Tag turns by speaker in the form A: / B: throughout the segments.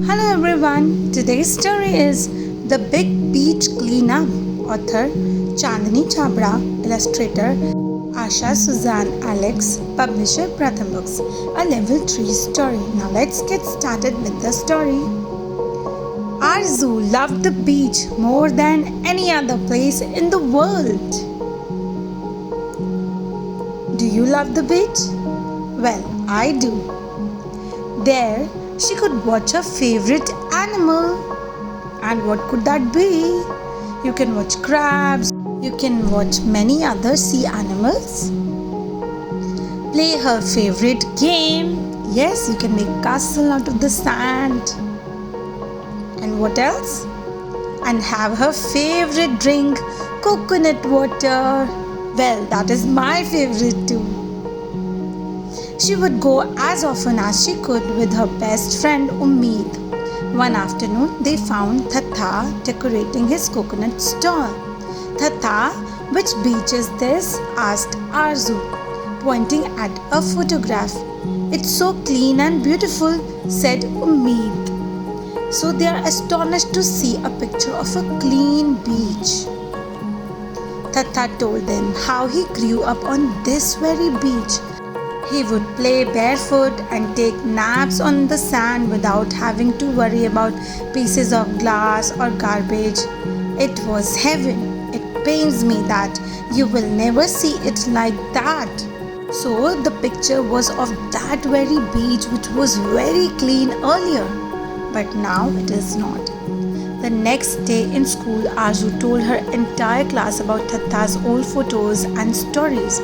A: Hello everyone, today's story is The Big Beach Cleanup. Author Chandni Chabra, illustrator Asha Suzanne Alex, publisher Pratham Books. A level 3 story. Now let's get started with the story. Arzu loved the beach more than any other place in the world. Do you love the beach? Well, I do. There, she could watch her favorite animal. And what could that be? You can watch crabs, you can watch many other sea animals. Play her favorite game. Yes, you can make castle out of the sand. And what else? And have her favorite drink, coconut water. Well, that is my favorite too. She would go as often as she could with her best friend Ummeed. One afternoon, they found Tata decorating his coconut stall. Tata, which beach is this? Asked Arzu, pointing at a photograph. It's so clean and beautiful, said Ummeed. So they are astonished to see a picture of a clean beach. Tata told them how he grew up on this very beach. He would play barefoot and take naps on the sand without having to worry about pieces of glass or garbage. It was heaven. It pains me that you will never see it like that. So the picture was of that very beach which was very clean earlier, but now it is not. The next day in school, Arzu told her entire class about Tata's old photos and stories.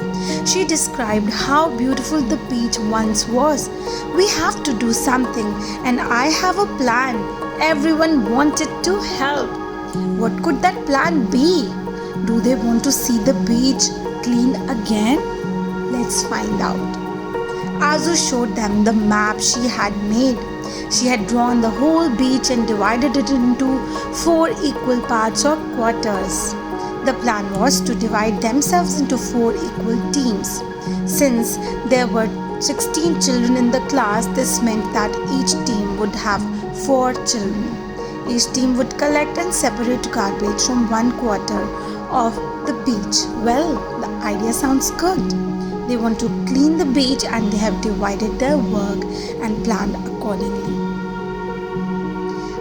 A: She described how beautiful the beach once was. We have to do something, and I have a plan. Everyone wanted to help. What could that plan be? Do they want to see the beach clean again? Let's find out. Arzu showed them the map she had made. She had drawn the whole beach and divided it into 4 equal parts or quarters. The plan was to divide themselves into 4 equal teams. Since there were 16 children in the class, this meant that each team would have 4 children. Each team would collect and separate garbage from one quarter of the beach. Well, the idea sounds good. They want to clean the beach and they have divided their work and planned accordingly.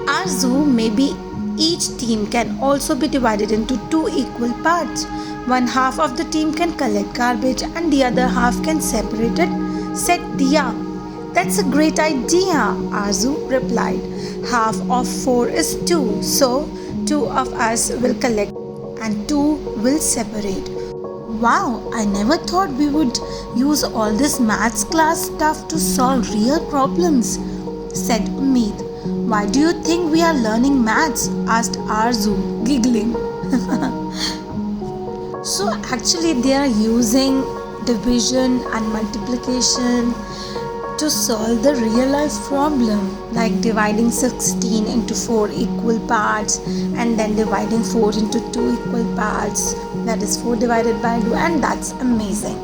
A: Arzu, maybe each team can also be divided into 2 equal parts. One half of the team can collect garbage and the other half can separate it, said Dia. That's a great idea, Arzu replied. Half of 4 is 2, so 2 of us will collect and 2 will separate. Wow, I never thought we would use all this maths class stuff to solve real problems, said Ummeed. Why do you think we are learning maths? Asked Arzu, giggling. So actually they are using division and multiplication to solve the real life problem, like dividing 16 into 4 equal parts and then dividing 4 into 2 equal parts. That is 4 divided by 2, and that's amazing.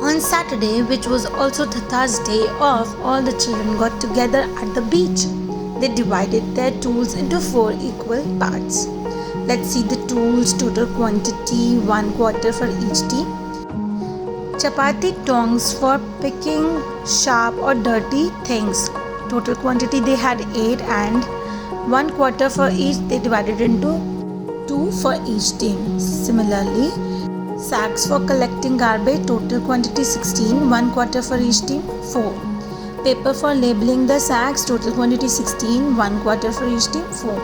A: On Saturday, which was also Tata's day off, all the children got together at the beach. They divided their tools into 4 equal parts. Let's see the tools. Total quantity, 1 quarter for each team. Chapati tongs for picking sharp or dirty things. Total quantity they had 8 and 1 quarter for each. They divided into 2 for each team. Similarly, sacks for collecting garbage. Total quantity 16. 1 quarter for each team. 4. Paper for labeling the sacks. Total quantity 16. 1 quarter for each team. 4.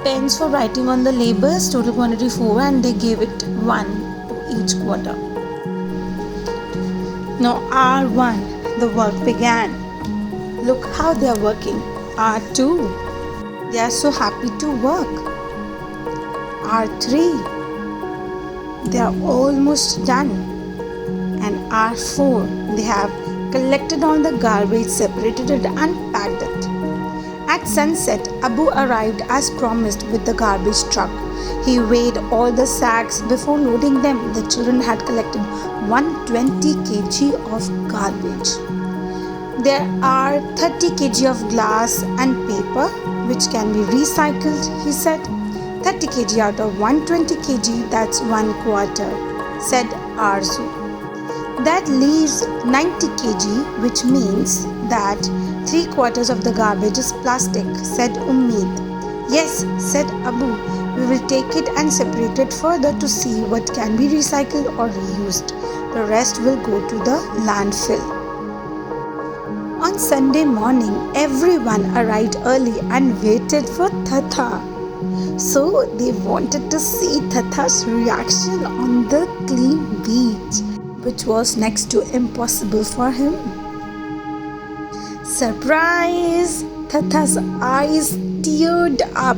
A: Pens for writing on the labels. Total quantity 4, and they gave it 1 to each quarter. Now R1, the work began. Look how they are working. R2, they are so happy to work. R3, they are almost done. And R4, they have collected all the garbage, separated it and packed it. At sunset, Abu arrived as promised with the garbage truck. He weighed all the sacks before loading them. The children had collected 120 kg of garbage. There are 30 kg of glass and paper which can be recycled, he said. 30 kg out of 120 kg, that's 1/4, said Arzu. That leaves 90 kg, which means that 3/4 of the garbage is plastic, said Ummeed. Yes, said Abu, we will take it and separate it further to see what can be recycled or reused. The rest will go to the landfill. On Sunday morning, everyone arrived early and waited for Tata. So they wanted to see Tata's reaction on the clean beach, which was next to impossible for him. Surprise! Tata's eyes teared up,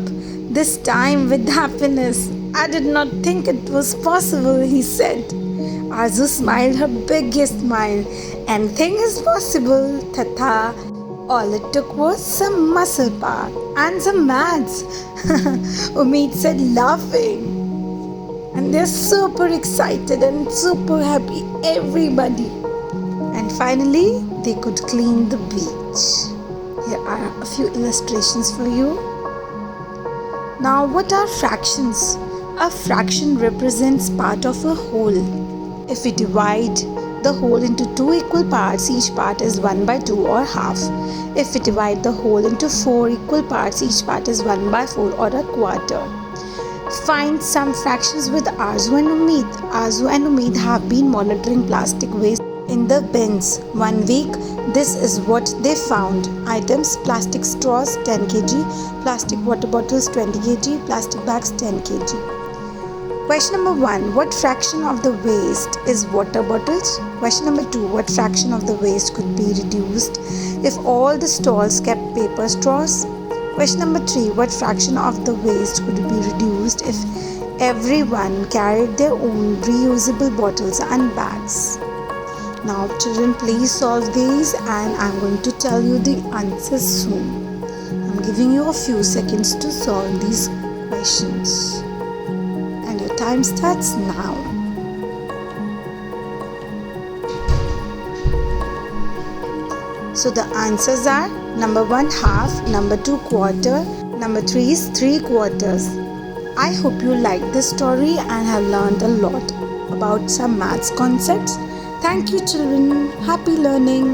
A: this time with happiness. I did not think it was possible, he said. Arzu smiled her biggest smile. Anything is possible, Tata. All it took was some muscle power and some maths, Ummeed said, laughing. And they're super excited and super happy, everybody. And finally, they could clean the beach. Here are a few illustrations for you. Now, what are fractions? A fraction represents part of a whole. If we divide the whole into two equal parts, each part is 1/2 or half. If we divide the whole into 4 equal parts, each part is 1/4 or a quarter. Find some fractions with Arzu and Ummeed. Arzu and Ummeed have been monitoring plastic waste in the bins. 1 week, this is what they found. Items: plastic straws 10 kg, plastic water bottles 20 kg, plastic bags 10 kg. Question number 1. What fraction of the waste is water bottles? Question number 2. What fraction of the waste could be reduced if all the stalls kept paper straws? Question number 3. What fraction of the waste could be reduced if everyone carried their own reusable bottles and bags? Now children, please solve these and I'm going to tell you the answers soon. I'm giving you a few seconds to solve these questions. Time starts now. So the answers are number 1 half, number 2 quarter, number 3 is 3/4. I hope you liked this story and have learned a lot about some maths concepts. Thank you children. Happy learning.